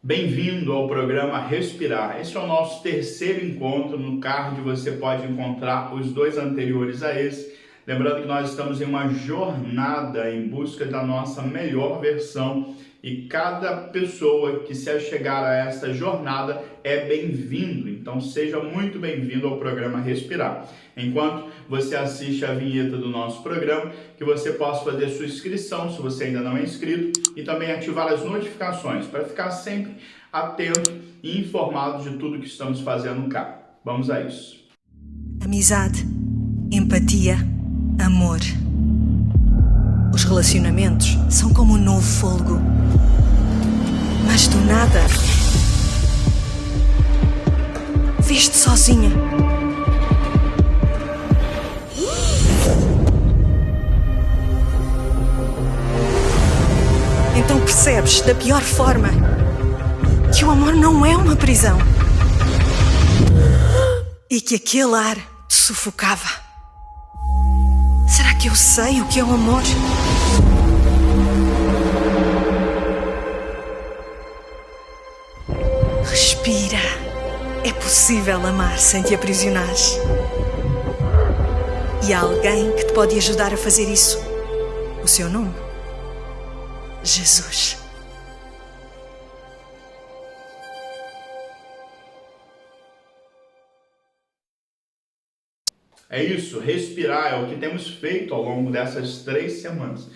Bem-vindo ao programa Respirar. Este é o nosso terceiro encontro. No card você pode encontrar os dois anteriores a esse. Lembrando que nós estamos em uma jornada em busca da nossa melhor versão e cada pessoa que se achegar a essa jornada é bem-vindo. Então seja muito bem-vindo ao programa Respirar. Enquanto você assiste a vinheta do nosso programa, que você possa fazer sua inscrição, se você ainda não é inscrito, e também ativar as notificações para ficar sempre atento e informado de tudo que estamos fazendo cá. Vamos a isso. Amizade, empatia, amor. Os relacionamentos são como um novo fôlego. Mas do nada, vês-te sozinha. Então percebes, da pior forma, que o amor não é uma prisão. E que aquele ar te sufocava. Será que eu sei o que é o amor? Respira. É possível amar sem te aprisionares. E há alguém que te pode ajudar a fazer isso. O seu nome? Jesus. É isso, respirar é o que temos feito ao longo dessas 3 semanas.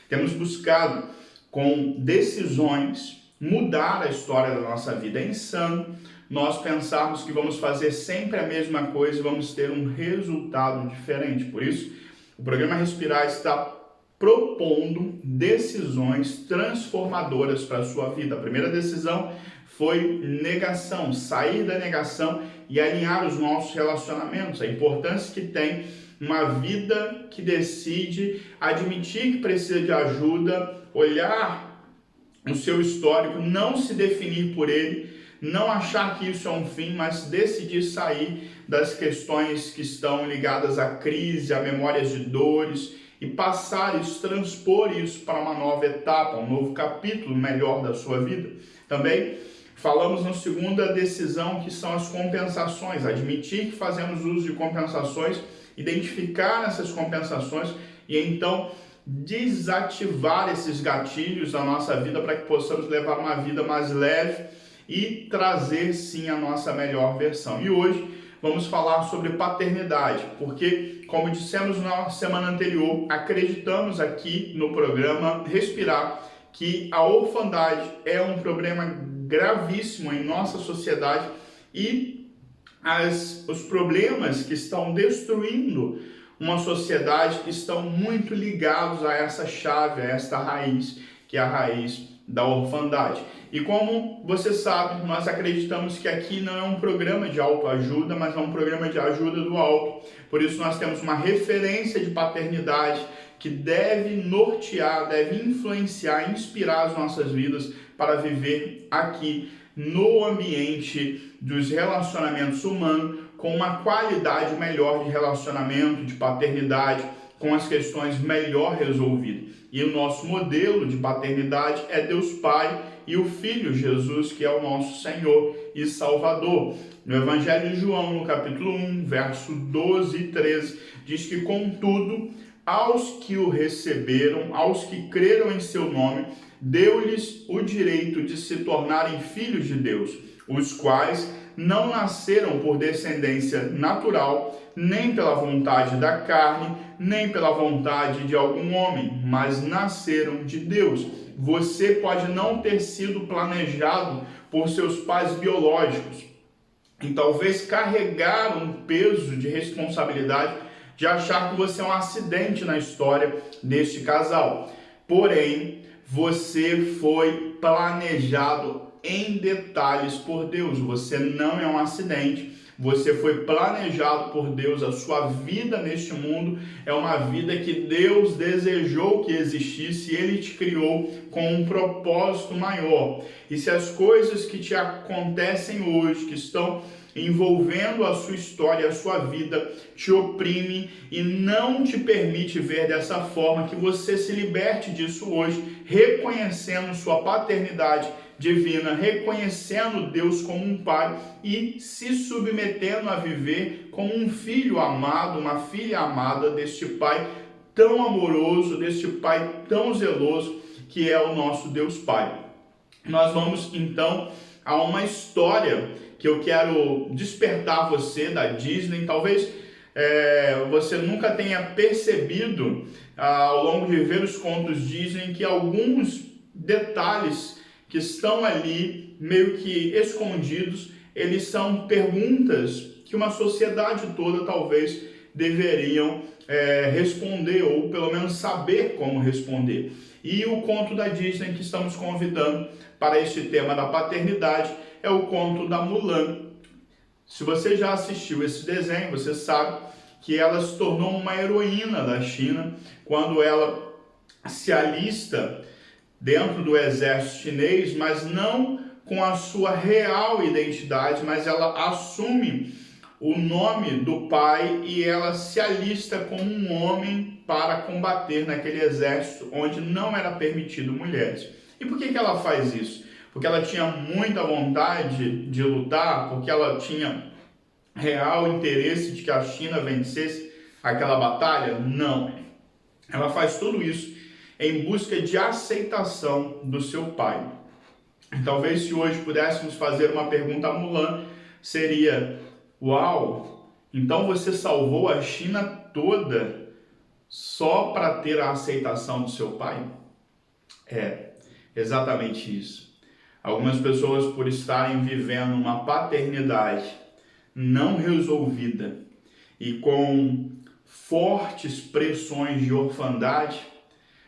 Temos buscado, com decisões, mudar a história da nossa vida. É insano nós pensarmos que vamos fazer sempre a mesma coisa e vamos ter um resultado diferente. Por isso, o programa Respirar está propondo decisões transformadoras para a sua vida. A primeira decisão foi negação, sair da negação e alinhar os nossos relacionamentos. A importância que tem uma vida que decide admitir que precisa de ajuda, olhar o seu histórico, não se definir por ele, não achar que isso é um fim, mas decidir sair das questões que estão ligadas à crise, a memórias de dores e passar isso, transpor isso para uma nova etapa, um novo capítulo melhor da sua vida. Também falamos na segunda decisão, que são as compensações, admitir que fazemos uso de compensações, identificar essas compensações e então desativar esses gatilhos da nossa vida para que possamos levar uma vida mais leve e trazer sim a nossa melhor versão. E hoje vamos falar sobre paternidade, porque, como dissemos na semana anterior, acreditamos aqui no programa Respirar que a orfandade é um problema gravíssimo em nossa sociedade e os problemas que estão destruindo uma sociedade estão muito ligados a essa chave, a esta raiz, que é a raiz da orfandade. E como você sabe, nós acreditamos que aqui não é um programa de autoajuda, mas é um programa de ajuda do alto. Por isso nós temos uma referência de paternidade que deve nortear, deve influenciar, inspirar as nossas vidas para viver aqui no ambiente dos relacionamentos humanos com uma qualidade melhor de relacionamento, de paternidade, com as questões melhor resolvidas. E o nosso modelo de paternidade é Deus Pai e o Filho Jesus, que é o nosso Senhor e Salvador. No Evangelho de João, no capítulo 1, verso 12 e 13, diz que, contudo, aos que o receberam, aos que creram em seu nome, deu-lhes o direito de se tornarem filhos de Deus, os quais não nasceram por descendência natural, nem pela vontade da carne, nem pela vontade de algum homem, mas nasceram de Deus. Você pode não ter sido planejado por seus pais biológicos e talvez carregar um peso de responsabilidade de achar que você é um acidente na história deste casal. Porém, você foi planejado em detalhes por Deus. Você não é um acidente. Você foi planejado por Deus. A sua vida neste mundo é uma vida que Deus desejou que existisse e Ele te criou com um propósito maior. E se as coisas que te acontecem hoje, que estão envolvendo a sua história, a sua vida, te oprime e não te permite ver dessa forma, que você se liberte disso hoje, reconhecendo sua paternidade, divina, reconhecendo Deus como um pai e se submetendo a viver como um filho amado, uma filha amada deste pai tão amoroso, deste pai tão zeloso que é o nosso Deus Pai. Nós vamos então a uma história que eu quero despertar você da Disney. Talvez você nunca tenha percebido ao longo de ver os contos Disney que alguns detalhes que estão ali meio que escondidos, eles são perguntas que uma sociedade toda talvez deveriam responder, ou pelo menos saber como responder. E o conto da Disney que estamos convidando para este tema da paternidade é o conto da Mulan. Se você já assistiu esse desenho, você sabe que ela se tornou uma heroína da China quando ela se alista dentro do exército chinês, mas não com a sua real identidade, mas ela assume o nome do pai e ela se alista como um homem para combater naquele exército onde não era permitido mulheres. E por que ela faz isso? Porque ela tinha muita vontade de lutar, porque ela tinha real interesse de que a China vencesse aquela batalha? Não. Ela faz tudo isso em busca de aceitação do seu pai. E talvez se hoje pudéssemos fazer uma pergunta a Mulan, seria: uau, então você salvou a China toda só para ter a aceitação do seu pai? É exatamente isso. Algumas pessoas, por estarem vivendo uma paternidade não resolvida e com fortes pressões de orfandade,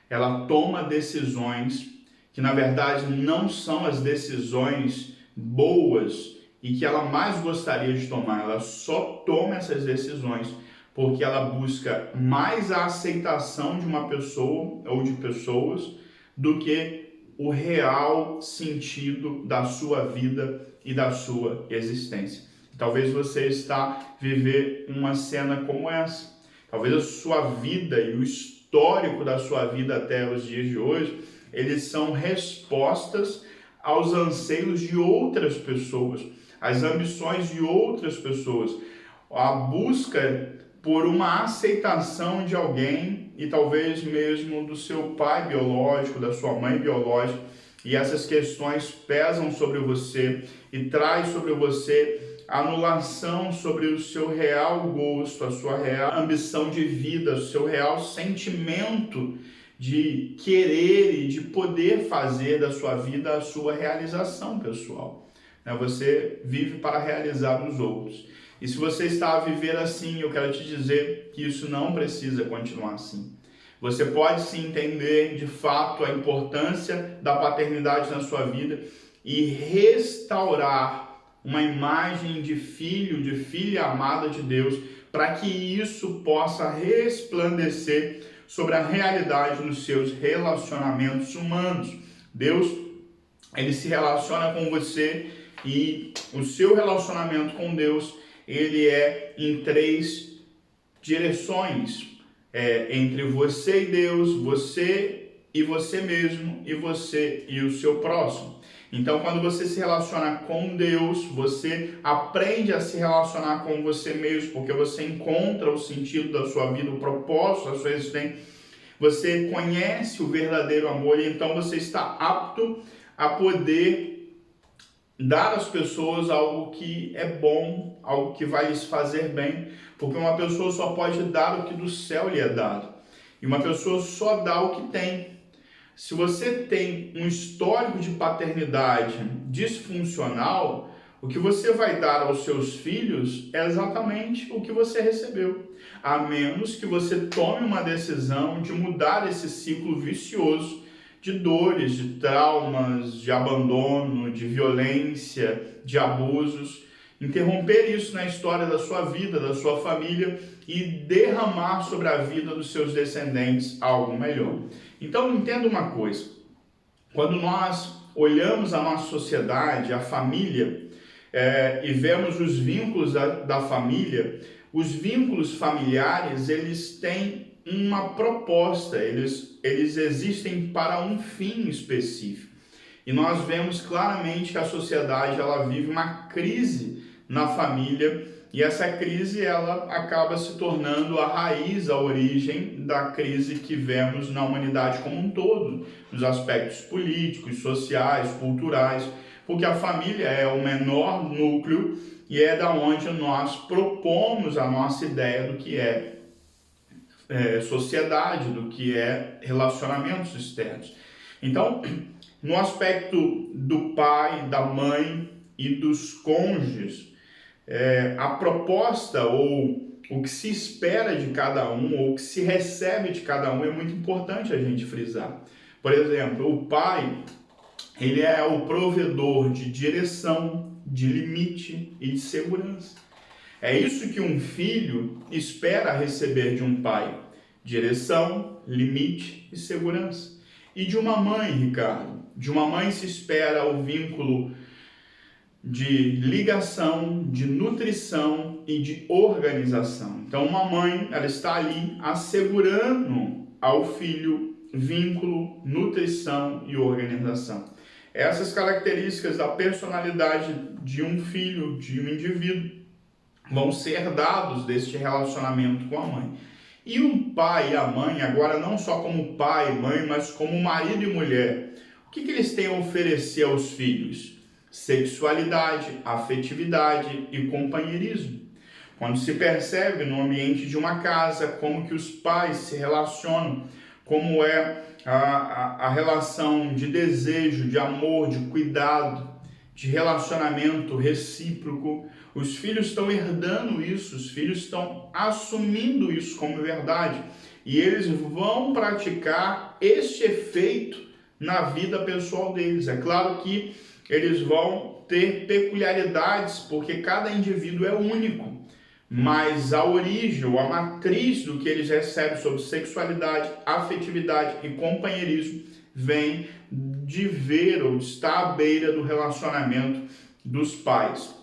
ela toma decisões que na verdade não são as decisões boas e que ela mais gostaria de tomar. Ela só toma essas decisões porque ela busca mais a aceitação de uma pessoa ou de pessoas do que o real sentido da sua vida e da sua existência. Talvez você está vivendo uma cena como essa. Talvez a sua vida e o histórico da sua vida até os dias de hoje, eles são respostas aos anseios de outras pessoas, às ambições de outras pessoas, a busca por uma aceitação de alguém e talvez mesmo do seu pai biológico, da sua mãe biológica, e essas questões pesam sobre você e traz sobre você anulação sobre o seu real gosto, a sua real ambição de vida, o seu real sentimento de querer e de poder fazer da sua vida a sua realização pessoal. Você vive para realizar os outros. E se você está a viver assim, eu quero te dizer que isso não precisa continuar assim. Você pode sim entender de fato a importância da paternidade na sua vida e restaurar uma imagem de filho, de filha amada de Deus, para que isso possa resplandecer sobre a realidade nos seus relacionamentos humanos. Deus, ele se relaciona com você e o seu relacionamento com Deus, ele é em 3 direções. Entre você e Deus, você e você mesmo, e você e o seu próximo. Então, quando você se relaciona com Deus, você aprende a se relacionar com você mesmo, porque você encontra o sentido da sua vida, o propósito da sua existência. Você conhece o verdadeiro amor e então você está apto a poder dar às pessoas algo que é bom, algo que vai lhes fazer bem, porque uma pessoa só pode dar o que do céu lhe é dado. E uma pessoa só dá o que tem. Se você tem um histórico de paternidade disfuncional, o que você vai dar aos seus filhos é exatamente o que você recebeu. A menos que você tome uma decisão de mudar esse ciclo vicioso de dores, de traumas, de abandono, de violência, de abusos, interromper isso na história da sua vida, da sua família e derramar sobre a vida dos seus descendentes algo melhor. Então entenda uma coisa, quando nós olhamos a nossa sociedade, a família, e vemos os vínculos da família, os vínculos familiares, eles têm uma proposta, eles existem para um fim específico. E nós vemos claramente que a sociedade ela vive uma crise na família, e essa crise ela acaba se tornando a raiz, a origem da crise que vemos na humanidade como um todo, nos aspectos políticos, sociais, culturais, porque a família é o menor núcleo e é da onde nós propomos a nossa ideia do que é sociedade, do que é relacionamentos externos. Então, no aspecto do pai, da mãe e dos cônjuges, a proposta ou o que se espera de cada um, ou o que se recebe de cada um é muito importante a gente frisar. Por exemplo, o pai, ele é o provedor de direção, de limite e de segurança. É isso que um filho espera receber de um pai: direção, limite e segurança. E de uma mãe, Ricardo, de uma mãe se espera o vínculo de ligação, de nutrição e de organização. Então, uma mãe, ela está ali assegurando ao filho vínculo, nutrição e organização. Essas características da personalidade de um filho, de um indivíduo, vão ser herdados deste relacionamento com a mãe. E o pai e a mãe, agora não só como pai e mãe, mas como marido e mulher, o que eles têm a oferecer aos filhos? Sexualidade, afetividade e companheirismo. Quando se percebe no ambiente de uma casa como que os pais se relacionam, como é a relação de desejo, de amor, de cuidado, de relacionamento recíproco, os filhos estão herdando isso, os filhos estão assumindo isso como verdade e eles vão praticar este efeito na vida pessoal deles. É claro que eles vão ter peculiaridades, porque cada indivíduo é único, mas a origem, ou a matriz do que eles recebem sobre sexualidade, afetividade e companheirismo vem de ver ou de estar à beira do relacionamento dos pais.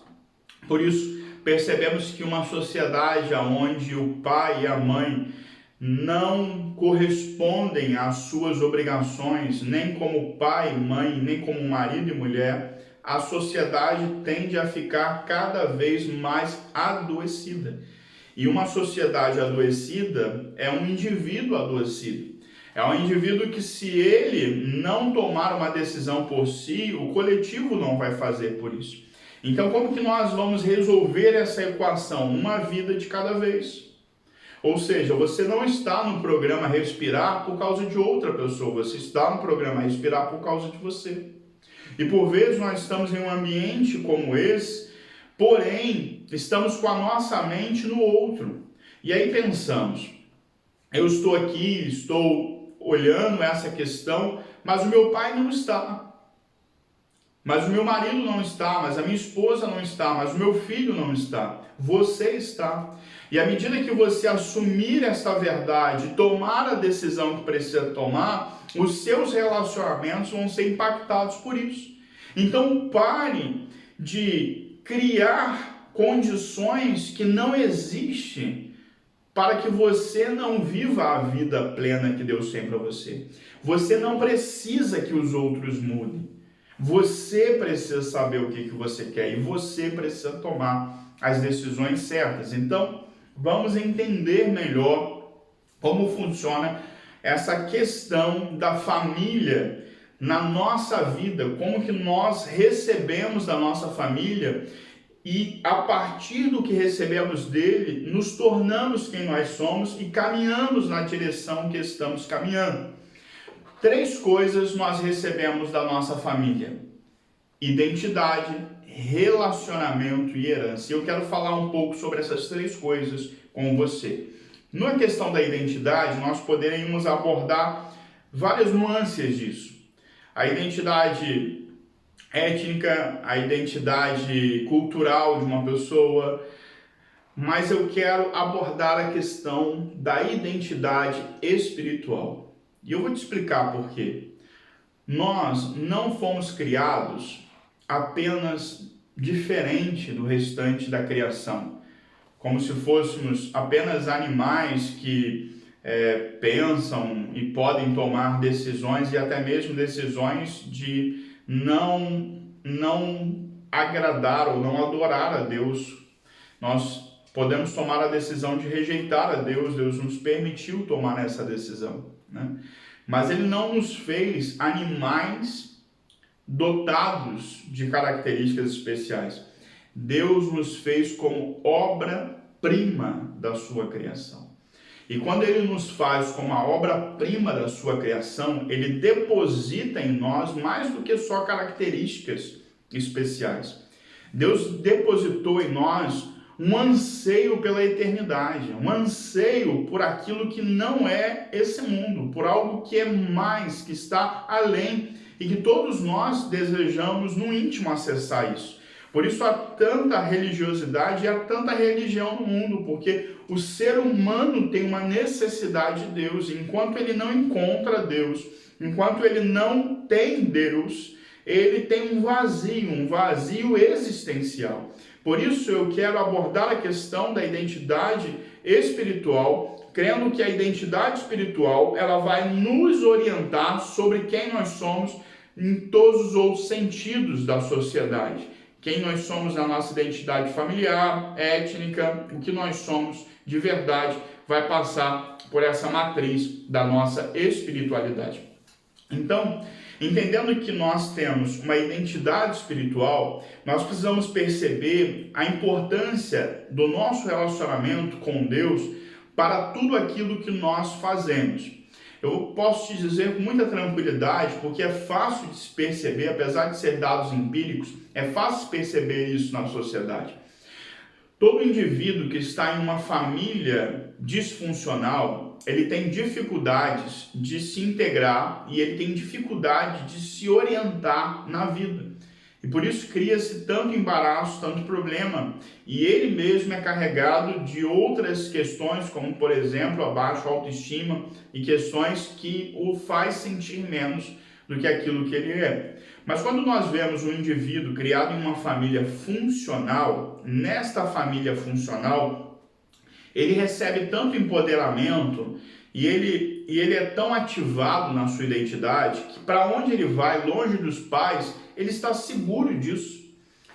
Por isso, percebemos que uma sociedade onde o pai e a mãe não correspondem às suas obrigações, nem como pai e mãe, nem como marido e mulher, a sociedade tende a ficar cada vez mais adoecida. E uma sociedade adoecida é um indivíduo adoecido. É um indivíduo que, se ele não tomar uma decisão por si, o coletivo não vai fazer por isso. Então, como que nós vamos resolver essa equação? Uma vida de cada vez. Ou seja, você não está no programa Respirar por causa de outra pessoa, você está no programa Respirar por causa de você. E por vezes nós estamos em um ambiente como esse, porém, estamos com a nossa mente no outro. E aí pensamos, eu estou aqui, estou olhando essa questão, mas o meu pai não está. Mas o meu marido não está, mas a minha esposa não está, mas o meu filho não está. Você está. E à medida que você assumir esta verdade, tomar a decisão que precisa tomar, os seus relacionamentos vão ser impactados por isso. Então pare de criar condições que não existem para que você não viva a vida plena que Deus tem para você. Você não precisa que os outros mudem. Você precisa saber o que você quer e você precisa tomar as decisões certas. Então, vamos entender melhor como funciona essa questão da família na nossa vida, como que nós recebemos da nossa família e, a partir do que recebemos dele, nos tornamos quem nós somos e caminhamos na direção que estamos caminhando. 3 coisas nós recebemos da nossa família: identidade, relacionamento e herança. Eu quero falar um pouco sobre essas 3 coisas com você. Na questão da identidade, nós poderíamos abordar várias nuances disso. A identidade étnica, a identidade cultural de uma pessoa, mas eu quero abordar a questão da identidade espiritual. E eu vou te explicar por quê. Nós não fomos criados apenas diferente do restante da criação, como se fôssemos apenas animais que pensam e podem tomar decisões e até mesmo decisões de não agradar ou não adorar a Deus. Nós podemos tomar a decisão de rejeitar a Deus. Deus nos permitiu tomar essa decisão, né? Mas Ele não nos fez animais dotados de características especiais. Deus nos fez como obra-prima da sua criação. E quando Ele nos faz como a obra-prima da sua criação, Ele deposita em nós mais do que só características especiais. Deus depositou em nós um anseio pela eternidade, um anseio por aquilo que não é esse mundo, por algo que é mais, que está além, e que todos nós desejamos no íntimo acessar isso. Por isso há tanta religiosidade e há tanta religião no mundo, porque o ser humano tem uma necessidade de Deus. Enquanto ele não encontra Deus, enquanto ele não tem Deus, ele tem um vazio existencial. Por isso eu quero abordar a questão da identidade espiritual, crendo que a identidade espiritual ela vai nos orientar sobre quem nós somos em todos os outros sentidos da sociedade. Quem nós somos na nossa identidade familiar, étnica, o que nós somos de verdade, vai passar por essa matriz da nossa espiritualidade. Então, entendendo que nós temos uma identidade espiritual, nós precisamos perceber a importância do nosso relacionamento com Deus para tudo aquilo que nós fazemos. Eu posso te dizer com muita tranquilidade, porque é fácil de se perceber, apesar de ser dados empíricos, é fácil perceber isso na sociedade. Todo indivíduo que está em uma família disfuncional, ele tem dificuldades de se integrar e ele tem dificuldade de se orientar na vida. E por isso cria-se tanto embaraço, tanto problema. E ele mesmo é carregado de outras questões, como por exemplo a baixa autoestima e questões que o faz sentir menos do que aquilo que ele é. Mas quando nós vemos um indivíduo criado em uma família funcional, nesta família funcional, ele recebe tanto empoderamento e ele é tão ativado na sua identidade que para onde ele vai, longe dos pais, ele está seguro disso.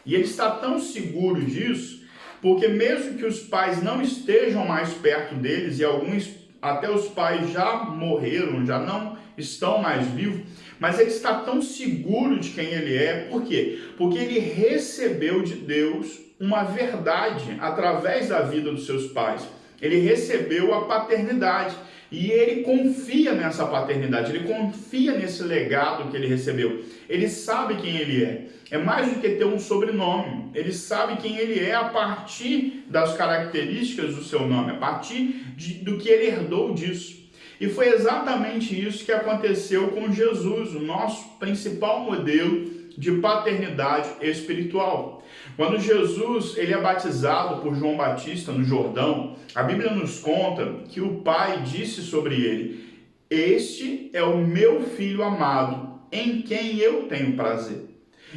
E ele está tão seguro disso, porque mesmo que os pais não estejam mais perto deles, e alguns, até os pais já morreram, já não estão mais vivos, mas ele está tão seguro de quem ele é. Por quê? Porque ele recebeu de Deus uma verdade através da vida dos seus pais. Ele recebeu a paternidade. E ele confia nessa paternidade, ele confia nesse legado que ele recebeu. Ele sabe quem ele é. É mais do que ter um sobrenome. Ele sabe quem ele é a partir das características do seu nome, a partir do que ele herdou disso. E foi exatamente isso que aconteceu com Jesus, o nosso principal modelo de paternidade espiritual. Quando Jesus ele é batizado por João Batista no Jordão, a Bíblia nos conta que o Pai disse sobre ele: "Este é o meu filho amado, em quem eu tenho prazer."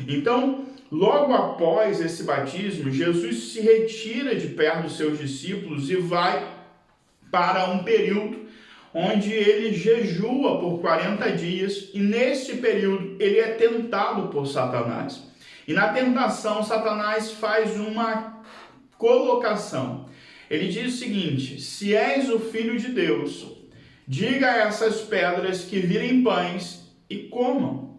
Então, logo após esse batismo, Jesus se retira de perto dos seus discípulos e vai para um período onde ele jejua por 40 dias, e nesse período ele é tentado por Satanás. E na tentação, Satanás faz uma colocação. Ele diz o seguinte: "Se és o Filho de Deus, diga a essas pedras que virem pães e comam."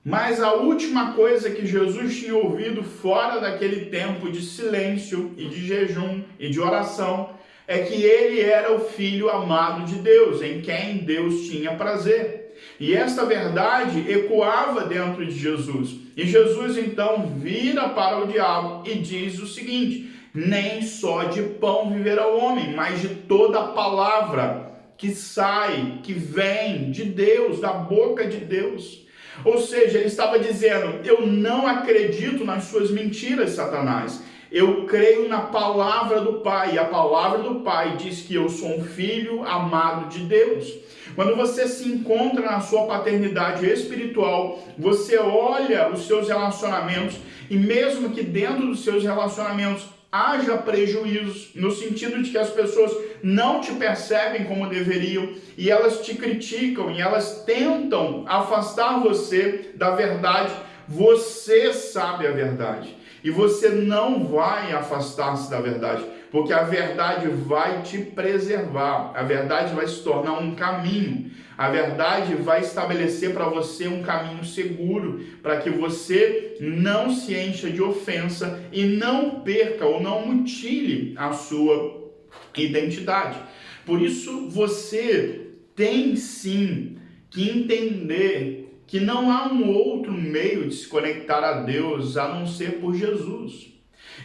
Mas a última coisa que Jesus tinha ouvido fora daquele tempo de silêncio e de jejum e de oração é que ele era o Filho amado de Deus, em quem Deus tinha prazer. E esta verdade ecoava dentro de Jesus. E Jesus então vira para o diabo e diz o seguinte: "Nem só de pão viverá o homem, mas de toda a palavra que sai, que vem de Deus, da boca de Deus." Ou seja, ele estava dizendo: eu não acredito nas suas mentiras, Satanás. Eu creio na palavra do Pai, e a palavra do Pai diz que eu sou um filho amado de Deus. Quando você se encontra na sua paternidade espiritual, você olha os seus relacionamentos, e mesmo que dentro dos seus relacionamentos haja prejuízos, no sentido de que as pessoas não te percebem como deveriam, e elas te criticam, e elas tentam afastar você da verdade. Você sabe a verdade, e você não vai afastar-se da verdade, porque a verdade vai te preservar, a verdade vai se tornar um caminho, a verdade vai estabelecer para você um caminho seguro, para que você não se encha de ofensa e não perca ou não mutile a sua identidade. Por isso você tem sim que entender que não há um outro meio de se conectar a Deus a não ser por Jesus.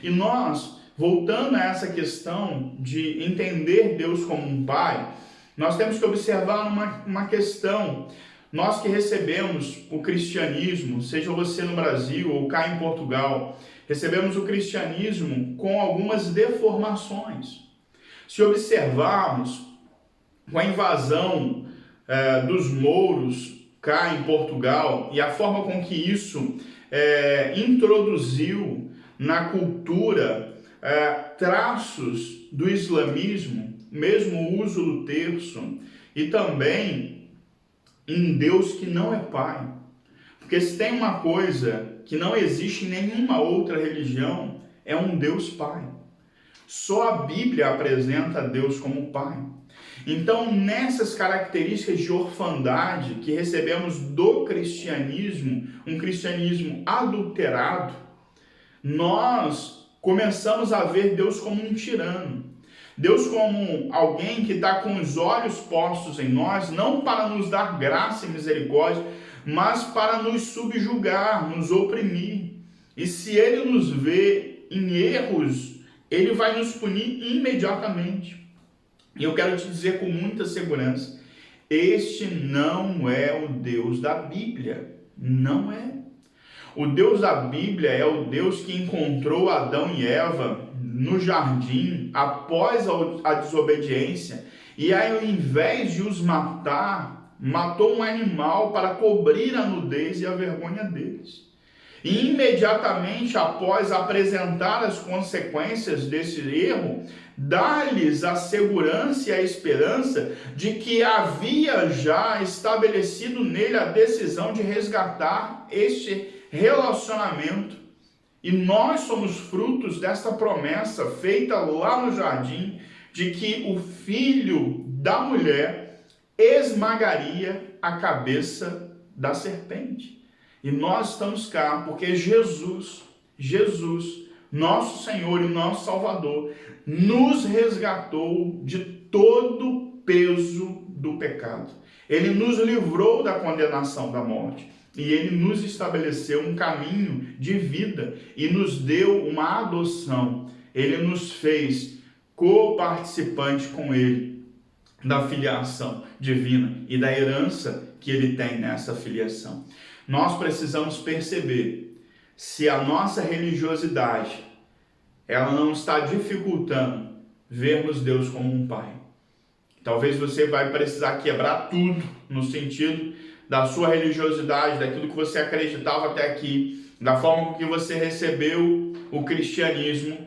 E nós, voltando a essa questão de entender Deus como um Pai, nós temos que observar uma questão. Nós que recebemos o cristianismo, seja você no Brasil ou cá em Portugal, recebemos o cristianismo com algumas deformações. Se observarmos com a invasão dos mouros cá em Portugal e a forma com que isso introduziu na cultura traços do islamismo, mesmo o uso do terço, e também em Deus que não é Pai. Porque se tem uma coisa que não existe em nenhuma outra religião, é um Deus Pai. Só a Bíblia apresenta Deus como Pai. Então, nessas características de orfandade que recebemos do cristianismo, um cristianismo adulterado, nós começamos a ver Deus como um tirano. Deus como alguém que está com os olhos postos em nós, não para nos dar graça e misericórdia, mas para nos subjugar, nos oprimir. E se Ele nos vê em erros, Ele vai nos punir imediatamente. E eu quero te dizer com muita segurança, este não é o Deus da Bíblia. Não é. O Deus da Bíblia é o Deus que encontrou Adão e Eva no jardim após a desobediência e ao invés de os matar, matou um animal para cobrir a nudez e a vergonha deles. E imediatamente após apresentar as consequências desse erro, dá-lhes a segurança e a esperança de que havia já estabelecido nele a decisão de resgatar este relacionamento. E nós somos frutos dessa promessa feita lá no jardim, de que o filho da mulher esmagaria a cabeça da serpente. E nós estamos cá porque Jesus, nosso Senhor e nosso Salvador, nos resgatou de todo o peso do pecado. Ele nos livrou da condenação da morte. E Ele nos estabeleceu um caminho de vida e nos deu uma adoção. Ele nos fez co-participante com Ele da filiação divina e da herança que Ele tem nessa filiação. Nós precisamos perceber se a nossa religiosidade ela não está dificultando vermos Deus como um Pai. Talvez você vai precisar quebrar tudo no sentido da sua religiosidade, daquilo que você acreditava até aqui, da forma que você recebeu o cristianismo,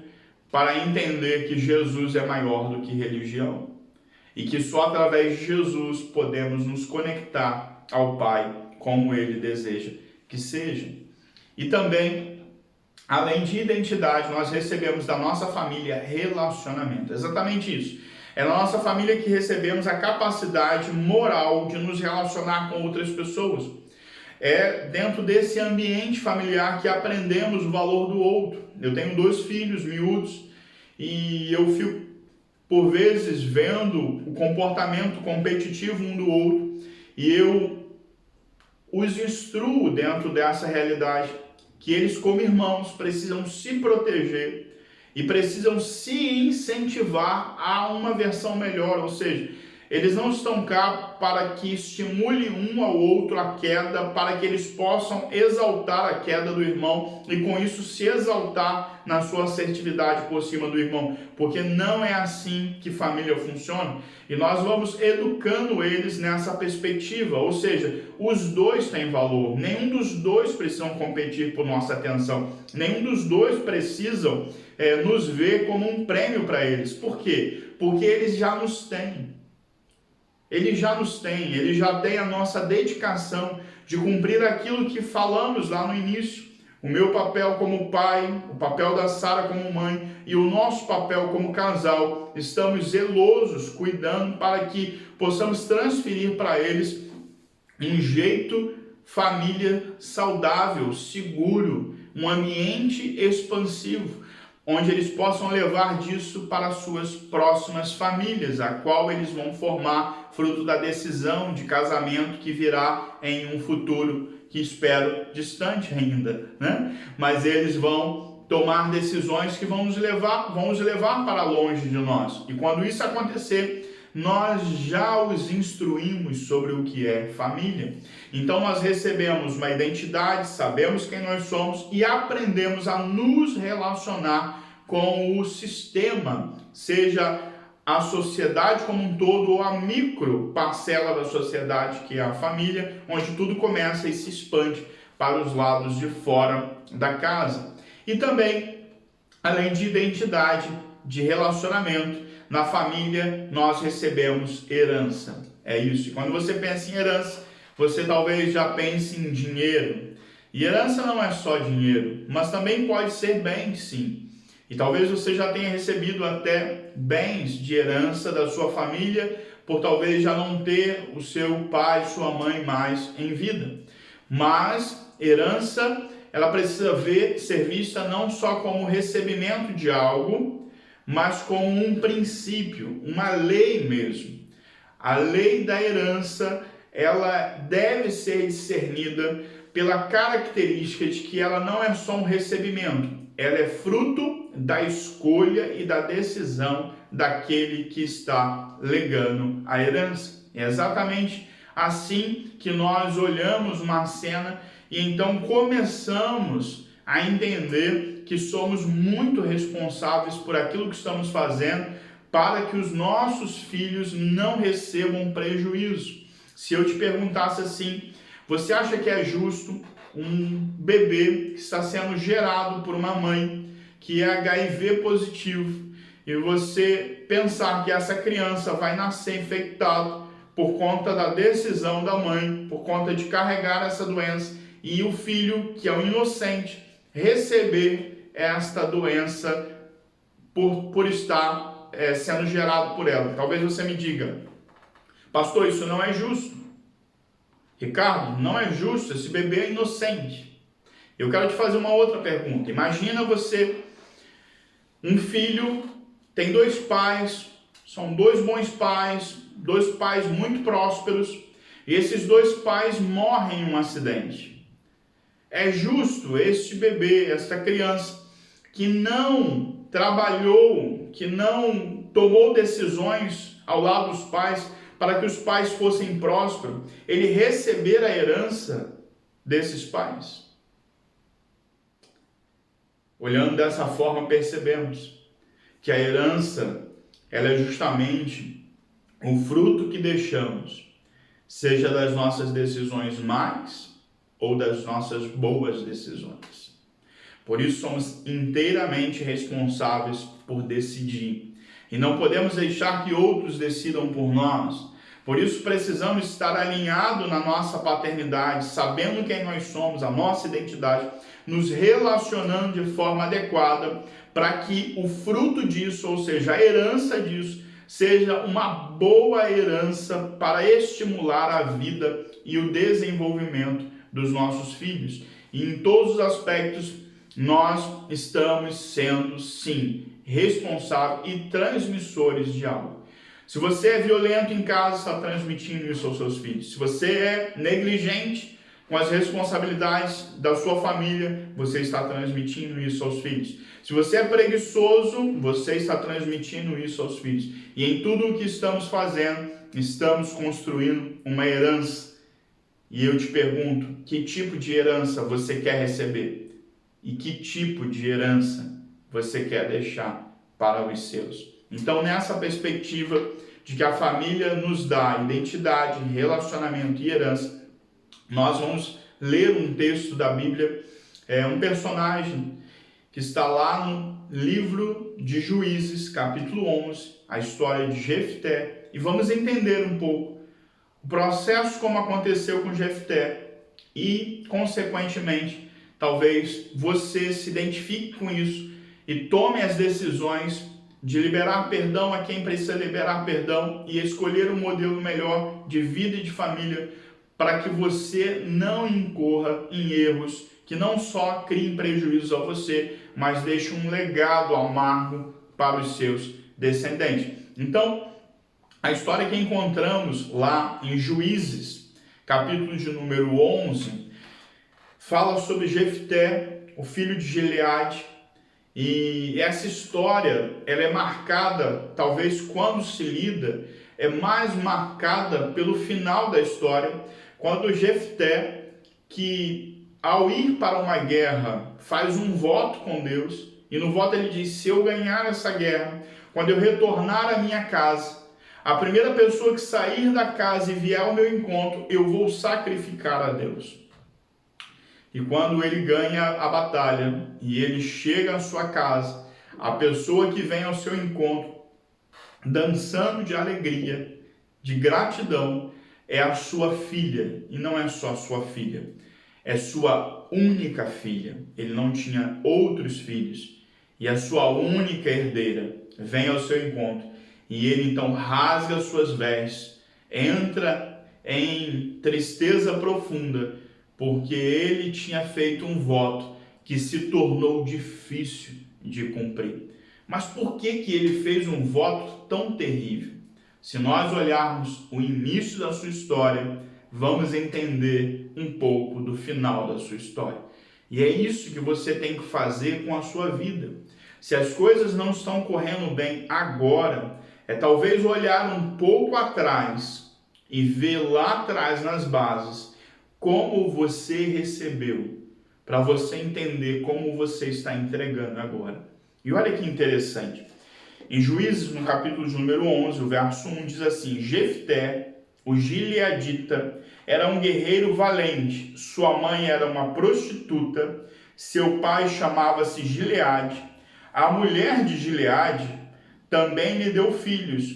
para entender que Jesus é maior do que religião e que só através de Jesus podemos nos conectar ao Pai como Ele deseja que seja. E também, além de identidade, nós recebemos da nossa família relacionamento. Exatamente isso. É na nossa família que recebemos a capacidade moral de nos relacionar com outras pessoas. É dentro desse ambiente familiar que aprendemos o valor do outro. Eu tenho 2 filhos miúdos e eu fico, por vezes, vendo o comportamento competitivo um do outro e eu os instruo dentro dessa realidade que eles, como irmãos, precisam se proteger e precisam se incentivar a uma versão melhor, ou seja, Eles não estão cá para que estimule um ao outro a queda, para que eles possam exaltar a queda do irmão e com isso se exaltar na sua assertividade por cima do irmão, porque não é assim que família funciona. E nós vamos educando eles nessa perspectiva, ou seja, os dois têm valor, nenhum dos dois precisam competir por nossa atenção, nenhum dos dois precisam nos ver como um prêmio para eles. Por quê? Porque eles já nos têm. Ele já nos tem, ele já tem a nossa dedicação de cumprir aquilo que falamos lá no início. O meu papel como pai, o papel da Sara como mãe e o nosso papel como casal, estamos zelosos, cuidando para que possamos transferir para eles um jeito família saudável, seguro, um ambiente expansivo, onde eles possam levar disso para as suas próximas famílias, a qual eles vão formar fruto da decisão de casamento que virá em um futuro que espero distante ainda, né? Mas eles vão tomar decisões que vão nos levar para longe de nós. E quando isso acontecer, nós já os instruímos sobre o que é família. Então nós recebemos uma identidade, sabemos quem nós somos e aprendemos a nos relacionar com o sistema, seja a sociedade como um todo ou a micro parcela da sociedade, que é a família, onde tudo começa e se expande para os lados de fora da casa. E também, além de identidade, de relacionamento, na família nós recebemos herança. É isso. E quando você pensa em herança, você talvez já pense em dinheiro. E herança não é só dinheiro, mas também pode ser bens, sim. E talvez você já tenha recebido até bens de herança da sua família, por talvez já não ter o seu pai, sua mãe mais em vida. Mas herança, ela precisa ser vista não só como recebimento de algo, mas como um princípio, uma lei mesmo. A lei da herança, ela deve ser discernida pela característica de que ela não é só um recebimento, ela é fruto da escolha e da decisão daquele que está legando a herança. É exatamente assim que nós olhamos uma cena e então começamos a entender que somos muito responsáveis por aquilo que estamos fazendo para que os nossos filhos não recebam prejuízo. Se eu te perguntasse assim, você acha que é justo um bebê que está sendo gerado por uma mãe que é HIV positivo e você pensar que essa criança vai nascer infectada por conta da decisão da mãe, por conta de carregar essa doença, e o filho, que é um inocente, receber esta doença por estar sendo gerado por ela? Talvez você me diga, pastor, isso não é justo. Ricardo, não é justo, esse bebê é inocente. Eu quero te fazer uma outra pergunta. Imagina você, um filho, tem dois pais, são dois bons pais, dois pais muito prósperos, e esses dois pais morrem em um acidente. É justo este bebê, esta criança, que não trabalhou, que não tomou decisões ao lado dos pais, para que os pais fossem prósperos, ele receber a herança desses pais? Olhando dessa forma, percebemos que a herança, ela é justamente o fruto que deixamos, seja das nossas decisões más ou das nossas boas decisões. Por isso somos inteiramente responsáveis por decidir. E não podemos deixar que outros decidam por nós. Por isso precisamos estar alinhados na nossa paternidade, sabendo quem nós somos, a nossa identidade, nos relacionando de forma adequada para que o fruto disso, ou seja, a herança disso, seja uma boa herança para estimular a vida e o desenvolvimento dos nossos filhos. E em todos os aspectos, nós estamos sendo, sim, responsáveis e transmissores de algo. Se você é violento em casa, está transmitindo isso aos seus filhos. Se você é negligente com as responsabilidades da sua família, você está transmitindo isso aos filhos. Se você é preguiçoso, você está transmitindo isso aos filhos. E em tudo o que estamos fazendo, estamos construindo uma herança. E eu te pergunto, que tipo de herança você quer receber? E que tipo de herança você quer deixar para os seus? Então, nessa perspectiva de que a família nos dá identidade, relacionamento e herança, nós vamos ler um texto da Bíblia, um personagem que está lá no livro de Juízes, capítulo 11, a história de Jefté, e vamos entender um pouco o processo como aconteceu com Jefté e, consequentemente, talvez você se identifique com isso e tome as decisões de liberar perdão a quem precisa liberar perdão e escolher um modelo melhor de vida e de família para que você não incorra em erros que não só criem prejuízos a você, mas deixe um legado amargo para os seus descendentes. Então, a história que encontramos lá em Juízes, capítulo de número 11, fala sobre Jefté, o filho de Gileade, e essa história, ela é marcada, talvez quando se lida, é mais marcada pelo final da história, quando Jefté, que ao ir para uma guerra, faz um voto com Deus, e no voto ele diz, se eu ganhar essa guerra, quando eu retornar à minha casa, a primeira pessoa que sair da casa e vier ao meu encontro, eu vou sacrificar a Deus. E quando ele ganha a batalha e ele chega à sua casa, a pessoa que vem ao seu encontro, dançando de alegria, de gratidão, é a sua filha. E não é só sua filha, é sua única filha. Ele não tinha outros filhos. E a sua única herdeira vem ao seu encontro. E ele então rasga suas vestes, entra em tristeza profunda, porque ele tinha feito um voto que se tornou difícil de cumprir. Mas por que ele fez um voto tão terrível? Se nós olharmos o início da sua história, vamos entender um pouco do final da sua história. E é isso que você tem que fazer com a sua vida. Se as coisas não estão correndo bem agora, é talvez olhar um pouco atrás e ver lá atrás nas bases como você recebeu, para você entender como você está entregando agora. E olha que interessante. Em Juízes, no capítulo de número 11, o verso 1 diz assim, Jefté, o gileadita, era um guerreiro valente, sua mãe era uma prostituta, seu pai chamava-se Gileade. A mulher de Gileade também lhe deu filhos,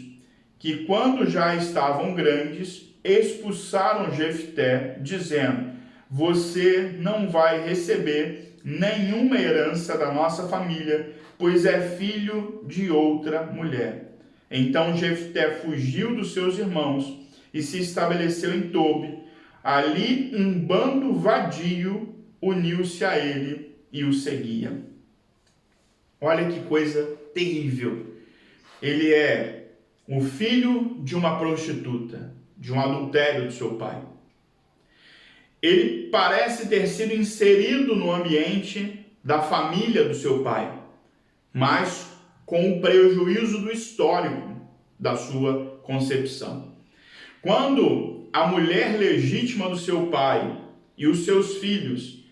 que quando já estavam grandes, expulsaram Jefté, dizendo, você não vai receber nenhuma herança da nossa família, pois é filho de outra mulher. Então Jefté fugiu dos seus irmãos e se estabeleceu em Tobi. Ali um bando vadio uniu-se a ele e o seguia. Olha que coisa terrível. Ele é o filho de uma prostituta, de um adultério do seu pai. Ele parece ter sido inserido no ambiente da família do seu pai, mas com o prejuízo do histórico da sua concepção. Quando a mulher legítima do seu pai e os seus filhos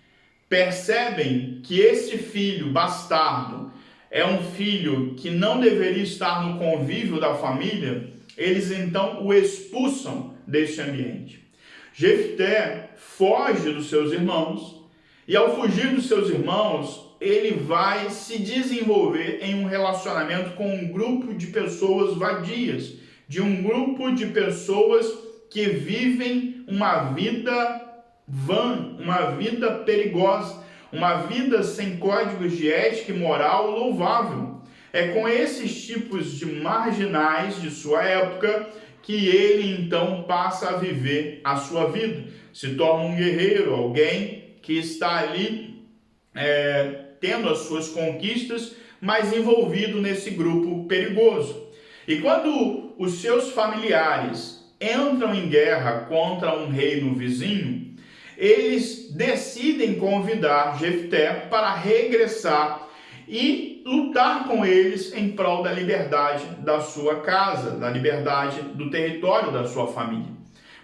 percebem que esse filho bastardo é um filho que não deveria estar no convívio da família, eles então o expulsam desse ambiente. Jefté foge dos seus irmãos e ao fugir dos seus irmãos, ele vai se desenvolver em um relacionamento com um grupo de pessoas vadias, de um grupo de pessoas que vivem uma vida vã, uma vida perigosa, uma vida sem códigos de ética e moral louvável. É com esses tipos de marginais de sua época que ele então passa a viver a sua vida. Se torna um guerreiro, alguém que está ali tendo as suas conquistas, mas envolvido nesse grupo perigoso. E quando os seus familiares entram em guerra contra um reino vizinho, eles decidem convidar Jefté para regressar e lutar com eles em prol da liberdade da sua casa, da liberdade do território da sua família.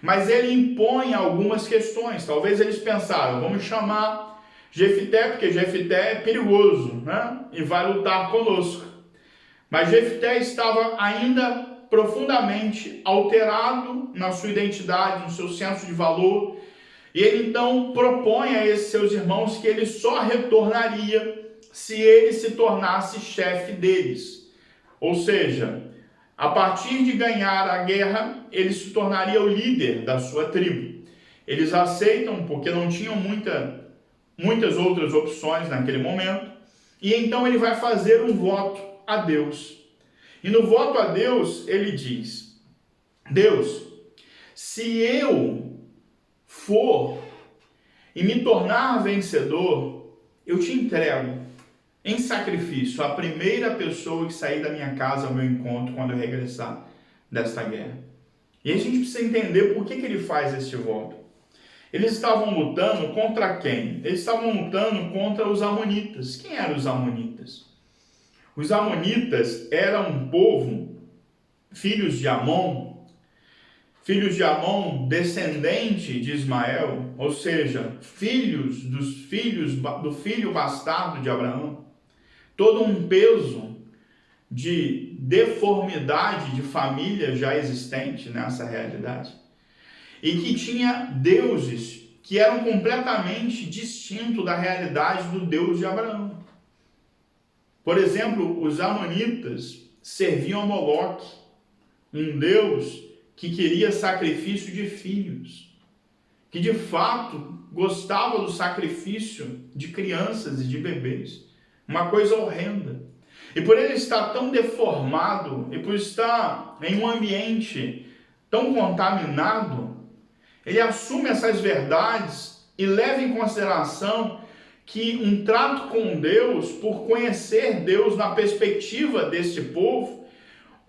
Mas ele impõe algumas questões. Talvez eles pensaram, vamos chamar Jefité, porque Jefité é perigoso, né? E vai lutar conosco. Mas Jefité estava ainda profundamente alterado na sua identidade, no seu senso de valor. E ele então propõe a esses seus irmãos que ele só retornaria se ele se tornasse chefe deles. Ou seja, a partir de ganhar a guerra, ele se tornaria o líder da sua tribo. Eles aceitam porque não tinham muitas outras opções naquele momento. E então ele vai fazer um voto a Deus. E no voto a Deus, ele diz: Deus, se eu for e me tornar vencedor, eu te entrego em sacrifício a primeira pessoa que sair da minha casa ao meu encontro quando eu regressar desta guerra. E a gente precisa entender por que ele faz este voto. Eles estavam lutando contra quem? Eles estavam lutando contra os amonitas. Quem eram os amonitas? Os amonitas eram um povo, filhos de Amon, descendente de Ismael, ou seja, do filho bastardo de Abraão. Todo um peso de deformidade de família já existente nessa realidade. E que tinha deuses que eram completamente distintos da realidade do Deus de Abraão. Por exemplo, os amonitas serviam a Moloque, um deus que queria sacrifício de filhos, que de fato gostava do sacrifício de crianças e de bebês. Uma coisa horrenda. E por ele estar tão deformado, e por estar em um ambiente tão contaminado, ele assume essas verdades e leva em consideração que um trato com Deus, por conhecer Deus na perspectiva deste povo,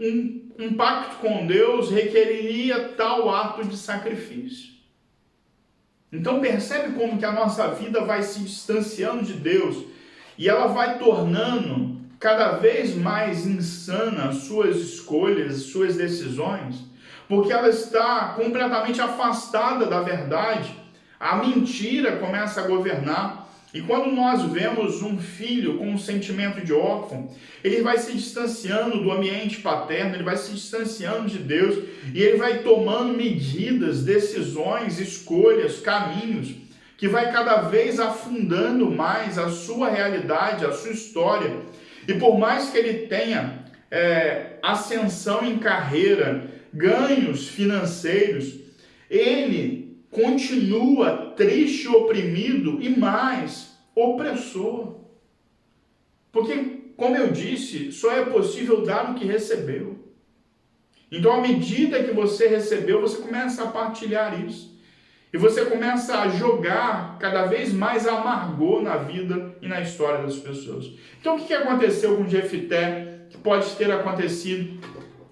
um pacto com Deus requeriria tal ato de sacrifício. Então percebe como que a nossa vida vai se distanciando de Deus e ela vai tornando cada vez mais insana as suas escolhas, as suas decisões, porque ela está completamente afastada da verdade. A mentira começa a governar. E quando nós vemos um filho com um sentimento de órfão, ele vai se distanciando do ambiente paterno, ele vai se distanciando de Deus, e ele vai tomando medidas, decisões, escolhas, caminhos, que vai cada vez afundando mais a sua realidade, a sua história. E por mais que ele tenha ascensão em carreira, ganhos financeiros, ele continua triste, oprimido e mais, opressor. Porque, como eu disse, só é possível dar o que recebeu. Então, à medida que você recebeu, você começa a partilhar isso. E você começa a jogar cada vez mais amargor na vida e na história das pessoas. Então, o que aconteceu com Jefité, que pode ter acontecido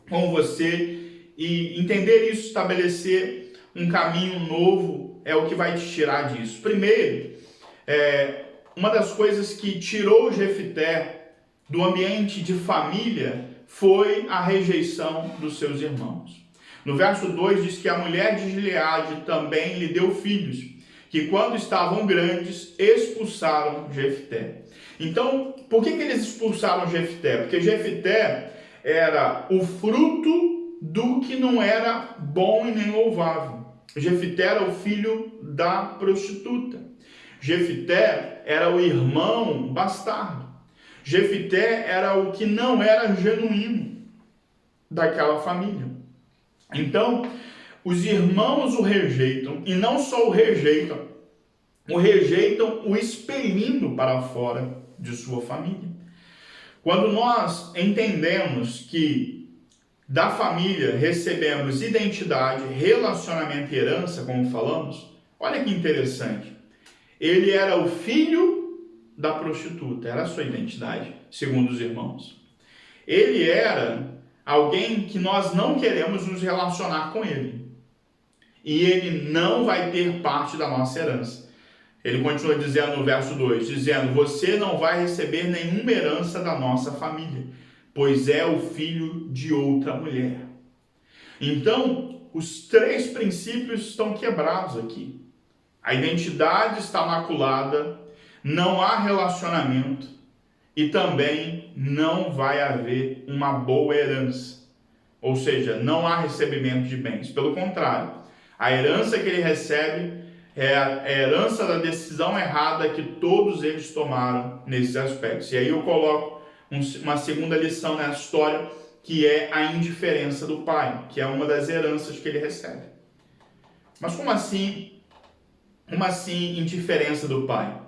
com você? E entender isso, estabelecer um caminho novo, é o que vai te tirar disso. Primeiro, uma das coisas que tirou Jefité do ambiente de família foi a rejeição dos seus irmãos. No verso 2 diz que a mulher de Gileade também lhe deu filhos, que quando estavam grandes, expulsaram Jefité. Então, por que eles expulsaram Jefité? Porque Jefité era o fruto do que não era bom e nem louvável. Jefité era o filho da prostituta. Jefité era o irmão bastardo. Jefité era o que não era genuíno daquela família. Então, os irmãos o rejeitam, e não só o rejeitam o expelindo para fora de sua família. Quando nós entendemos que da família recebemos identidade, relacionamento e herança, como falamos, olha que interessante. Ele era o filho da prostituta, era a sua identidade, segundo os irmãos. Ele era alguém que nós não queremos nos relacionar com ele. E ele não vai ter parte da nossa herança. Ele continua dizendo no verso 2, dizendo: você não vai receber nenhuma herança da nossa família, pois é o filho de outra mulher. Então, os três princípios estão quebrados aqui. A identidade está maculada, não há relacionamento e também não vai haver uma boa herança. Ou seja, não há recebimento de bens. Pelo contrário, a herança que ele recebe é a herança da decisão errada que todos eles tomaram nesses aspectos. E aí eu coloco uma segunda lição nessa história, que é a indiferença do pai, que é uma das heranças que ele recebe. Mas como assim indiferença do pai?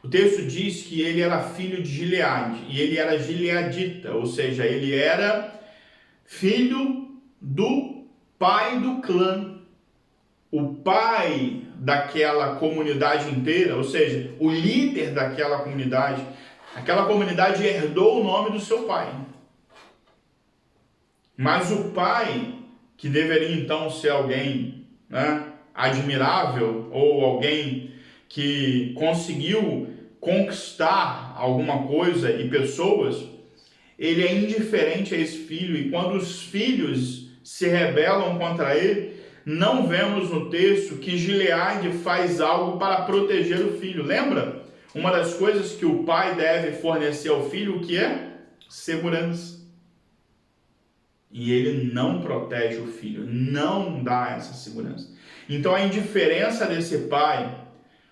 O texto diz que ele era filho de Gileade, e ele era gileadita, ou seja, ele era filho do pai do clã, o pai daquela comunidade inteira, ou seja, o líder daquela comunidade. Aquela comunidade herdou o nome do seu pai. Mas o pai, que deveria então ser alguém, admirável, ou alguém que conseguiu conquistar alguma coisa e pessoas, ele é indiferente a esse filho, e quando os filhos se rebelam contra ele, não vemos no texto que Gileade faz algo para proteger o filho. Lembra? Uma das coisas que o pai deve fornecer ao filho, o que é? Segurança. E ele não protege o filho, não dá essa segurança. Então a indiferença desse pai,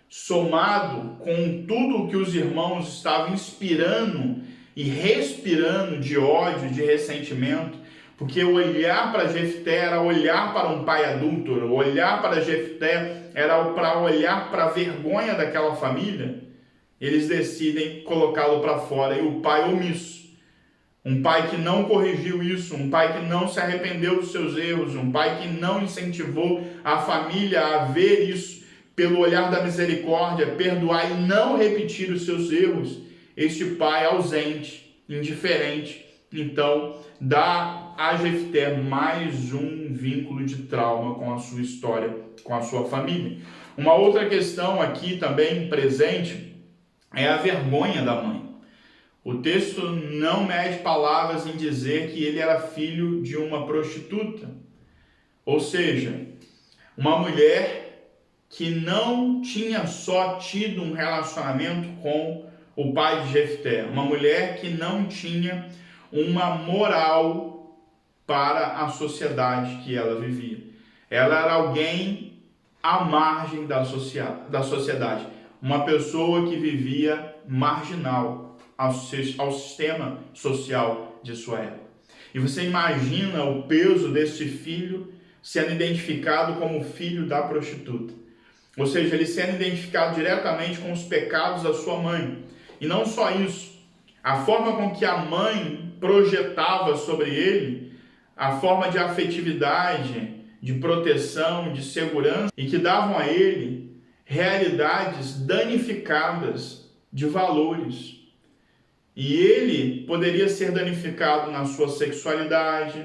somado com tudo que os irmãos estavam inspirando e respirando de ódio, de ressentimento, porque olhar para Jefté era olhar para um pai adúltero, olhar para Jefté era para olhar para a vergonha daquela família. Eles decidem colocá-lo para fora, e o pai omisso, um pai que não corrigiu isso, um pai que não se arrependeu dos seus erros, um pai que não incentivou a família a ver isso pelo olhar da misericórdia, perdoar e não repetir os seus erros. Este pai ausente, indiferente, então dá a Jefté mais um vínculo de trauma com a sua história, com a sua família. Uma outra questão aqui também presente é a vergonha da mãe. O texto não mede palavras em dizer que ele era filho de uma prostituta, ou seja, uma mulher que não tinha só tido um relacionamento com o pai de Jefté, uma mulher que não tinha uma moral para a sociedade que ela vivia. Ela era alguém à margem da sociedade, uma pessoa que vivia marginal ao sistema social de sua época. E você imagina o peso deste filho sendo identificado como filho da prostituta. Ou seja, ele sendo identificado diretamente com os pecados da sua mãe. E não só isso, a forma com que a mãe projetava sobre ele, a forma de afetividade, de proteção, de segurança, e que davam a ele realidades danificadas de valores. E ele poderia ser danificado na sua sexualidade,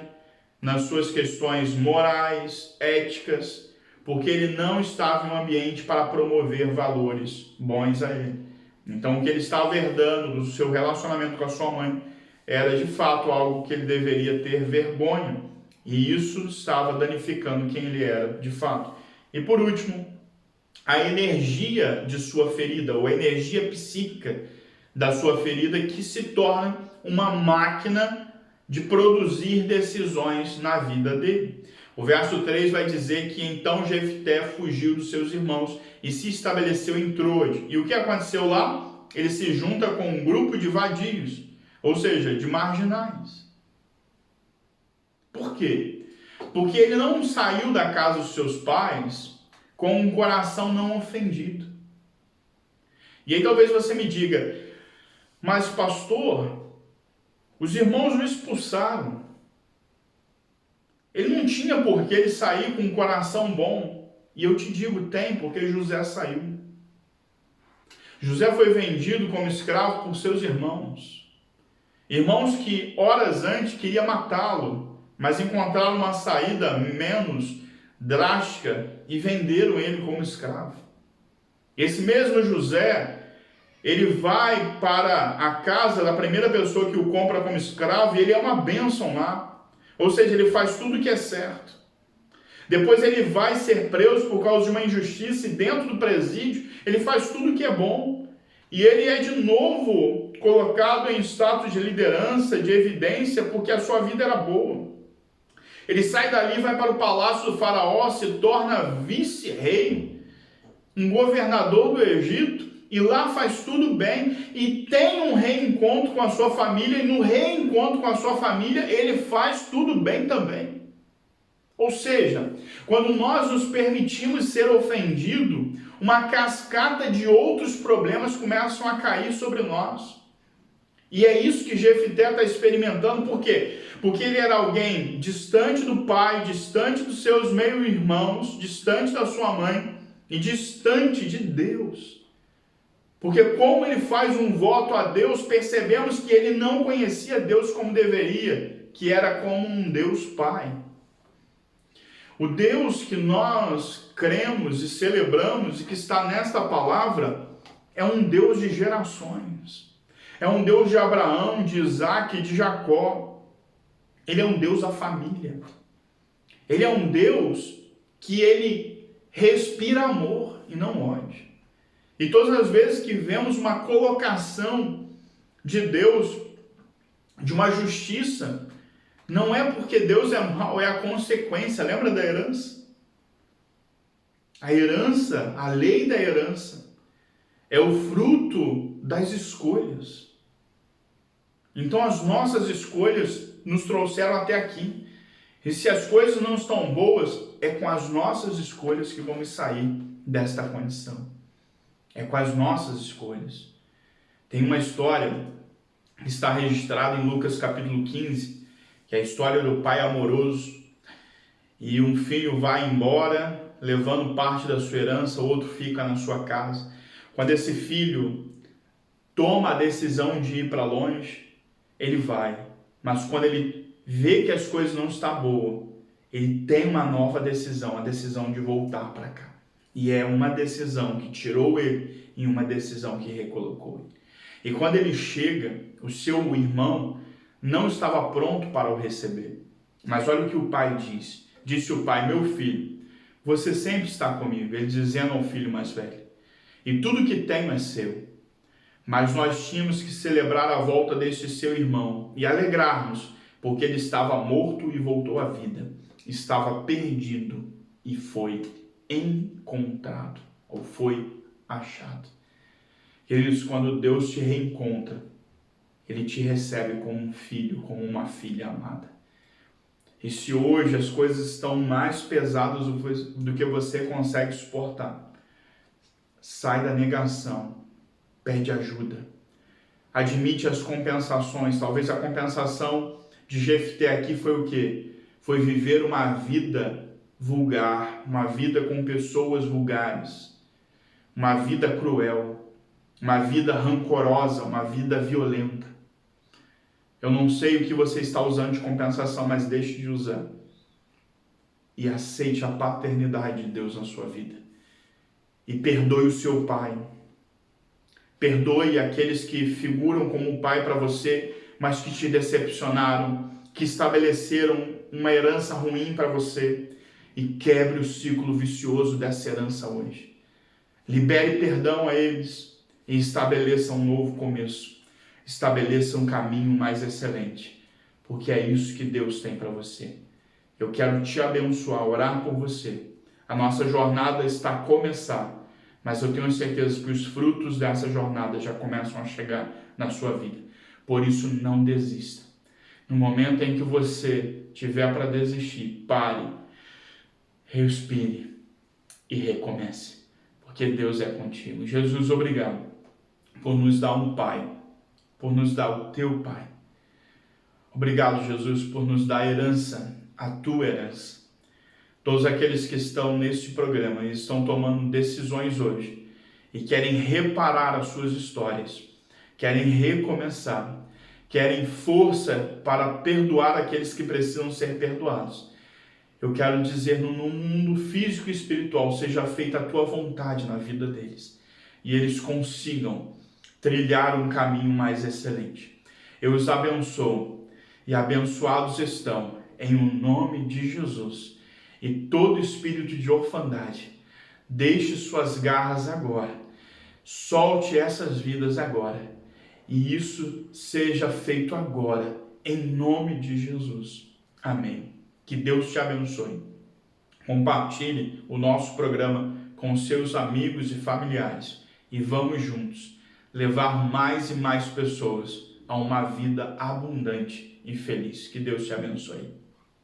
nas suas questões morais, éticas, porque ele não estava em um ambiente para promover valores bons a ele. Então, o que ele estava herdando do seu relacionamento com a sua mãe era, de fato, algo que ele deveria ter vergonha. E isso estava danificando quem ele era, de fato. E, por último, a energia de sua ferida, ou a energia psíquica da sua ferida, que se torna uma máquina de produzir decisões na vida dele. O verso 3 vai dizer que então Jefté fugiu dos seus irmãos e se estabeleceu em Troade. E o que aconteceu lá? Ele se junta com um grupo de vadios, ou seja, de marginais. Por quê? Porque ele não saiu da casa dos seus pais com um coração não ofendido. E aí talvez você me diga: mas pastor, os irmãos o expulsaram. Ele não tinha por que ele sair com um coração bom. E eu te digo, tem, porque José saiu. José foi vendido como escravo por seus irmãos. Irmãos que horas antes queriam matá-lo, mas encontraram uma saída menos drástica e venderam ele como escravo. Esse mesmo José, ele vai para a casa da primeira pessoa que o compra como escravo e ele é uma bênção lá. Ou seja, ele faz tudo o que é certo. Depois ele vai ser preso por causa de uma injustiça e dentro do presídio ele faz tudo o que é bom. E ele é de novo colocado em status de liderança, de evidência, porque a sua vida era boa. Ele sai dali, vai para o palácio do faraó, se torna vice-rei, um governador do Egito, e lá faz tudo bem, e tem um reencontro com a sua família, e no reencontro com a sua família, ele faz tudo bem também. Ou seja, quando nós nos permitimos ser ofendidos, uma cascata de outros problemas começam a cair sobre nós. E é isso que Jefté está experimentando, por quê? Porque ele era alguém distante do pai, distante dos seus meio-irmãos, distante da sua mãe e distante de Deus. Porque como ele faz um voto a Deus, percebemos que ele não conhecia Deus como deveria, que era como um Deus Pai. O Deus que nós cremos e celebramos e que está nesta palavra é um Deus de gerações. É um Deus de Abraão, de Isaac e de Jacó. Ele é um Deus da família. Ele é um Deus que ele respira amor e não ódio. E todas as vezes que vemos uma colocação de Deus, de uma justiça, não é porque Deus é mau, é a consequência. Lembra da herança? A herança, a lei da herança, é o fruto das escolhas. Então as nossas escolhas nos trouxeram até aqui. E se as coisas não estão boas, é com as nossas escolhas que vamos sair desta condição. É com as nossas escolhas. Tem uma história que está registrada em Lucas capítulo 15, que é a história do pai amoroso. E um filho vai embora, levando parte da sua herança, o outro fica na sua casa. Quando esse filho toma a decisão de ir para longe, ele vai. Mas quando ele vê que as coisas não estão boas, ele tem uma nova decisão, a decisão de voltar para cá. E é uma decisão que tirou ele e uma decisão que recolocou ele. E quando ele chega, o seu irmão não estava pronto para o receber. Mas olha o que o pai diz. Disse o pai: meu filho, você sempre está comigo. Ele dizendo ao filho mais velho: e tudo que tenho é seu. Mas nós tínhamos que celebrar a volta deste seu irmão e alegrarmos, porque ele estava morto e voltou à vida. Estava perdido e foi encontrado, ou foi achado. Queridos, quando Deus te reencontra, Ele te recebe como um filho, como uma filha amada. E se hoje as coisas estão mais pesadas do que você consegue suportar, sai da negação, pede ajuda, admite as compensações. Talvez a compensação de Jefté aqui foi o quê? Foi viver uma vida vulgar, uma vida com pessoas vulgares, uma vida cruel, uma vida rancorosa, uma vida violenta. Eu não sei o que você está usando de compensação, mas deixe de usar. E aceite a paternidade de Deus na sua vida. E perdoe o seu pai. Perdoe aqueles que figuram como pai para você, mas que te decepcionaram, que estabeleceram uma herança ruim para você. E quebre o ciclo vicioso dessa herança hoje. Libere perdão a eles e estabeleça um novo começo. Estabeleça um caminho mais excelente, porque é isso que Deus tem para você. Eu quero te abençoar, orar por você. A nossa jornada está a começar, mas eu tenho certeza que os frutos dessa jornada já começam a chegar na sua vida. Por isso, não desista. No momento em que você tiver para desistir, pare, respire e recomece, porque Deus é contigo. Jesus, obrigado por nos dar um Pai, por nos dar o teu Pai. Obrigado, Jesus, por nos dar a herança, a tua herança. Todos aqueles que estão neste programa e estão tomando decisões hoje e querem reparar as suas histórias, querem recomeçar, querem força para perdoar aqueles que precisam ser perdoados. Eu quero dizer, no mundo físico e espiritual, seja feita a tua vontade na vida deles. e eles consigam trilhar um caminho mais excelente. Eu os abençoo e abençoados estão em o nome de Jesus. E todo espírito de orfandade, deixe suas garras agora, solte essas vidas agora, e isso seja feito agora, em nome de Jesus. Amém. Que Deus te abençoe. Compartilhe o nosso programa com seus amigos e familiares e vamos juntos levar mais e mais pessoas a uma vida abundante e feliz. Que Deus te abençoe.